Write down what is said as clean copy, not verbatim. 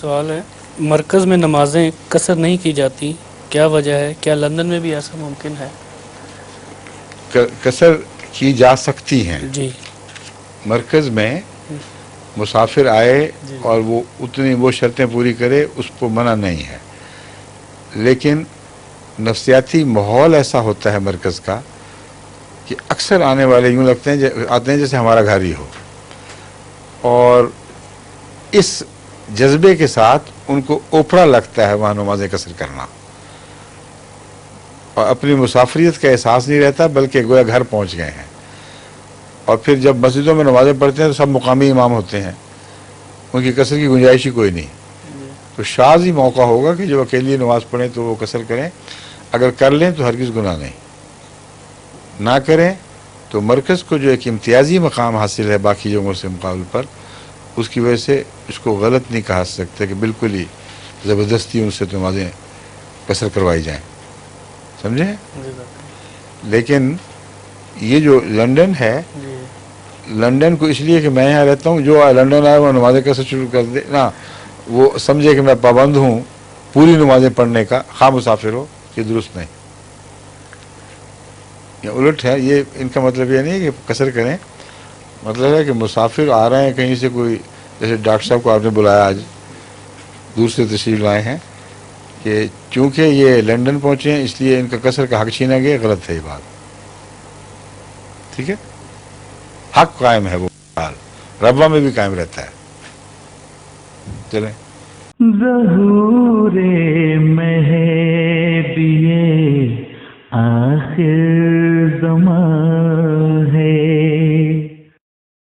سوال ہے، مرکز میں نمازیں قصر نہیں کی جاتی، کیا وجہ ہے؟ کیا لندن میں بھی ایسا ممکن ہے؟ قصر کی جا سکتی ہیں جی مرکز میں، مسافر آئے جی اور وہ شرطیں پوری کرے، اس کو منع نہیں ہے، لیکن نفسیاتی ماحول ایسا ہوتا ہے مرکز کا کہ اکثر آنے والے یوں لگتے ہیں آتے ہیں جیسے ہمارا گھر ہی ہو، اور اس جذبے کے ساتھ ان کو اوپرا لگتا ہے وہاں نماز قصر کرنا، اور اپنی مسافریت کا احساس نہیں رہتا بلکہ گویا گھر پہنچ گئے ہیں۔ اور پھر جب مسجدوں میں نمازیں پڑھتے ہیں تو سب مقامی امام ہوتے ہیں، ان کی قصر کی گنجائش ہی کوئی نہیں، تو شاذ ہی موقع ہوگا کہ جو اکیلی نماز پڑھیں تو وہ قصر کریں، اگر کر لیں تو ہرگز گناہ نہیں، نہ کریں تو مرکز کو جو ایک امتیازی مقام حاصل ہے باقی جگہوں سے مقابل پر، اس کی وجہ سے اس کو غلط نہیں کہا سکتے کہ بالکل ہی زبردستی ان سے نمازیں قصر کروائی جائیں، سمجھے؟ لیکن یہ جو لنڈن ہے، جی لنڈن کو اس لیے کہ میں یہاں رہتا ہوں، جو لنڈن آئے وہ نمازیں قصر شروع کر دے نا، وہ سمجھے کہ میں پابند ہوں پوری نمازیں پڑھنے کا، خواہ مسافر ہو، یہ درست نہیں، یا الٹ ہے، یہ ان کا مطلب یہ نہیں ہے کہ قصر کریں، مطلب ہے کہ مسافر آ رہے ہیں کہیں سے، کوئی جیسے ڈاکٹر صاحب کو آپ نے بلایا آج دور سے تشریف لائے ہیں، کہ چونکہ یہ لنڈن پہنچے ہیں اس لیے ان کا قصر کا حق چھینا گیا، غلط ہے یہ بات، ٹھیک ہے؟ حق قائم ہے، وہ حال ربا میں بھی قائم رہتا ہے۔ چلیں ظہور مہدی آخر زمان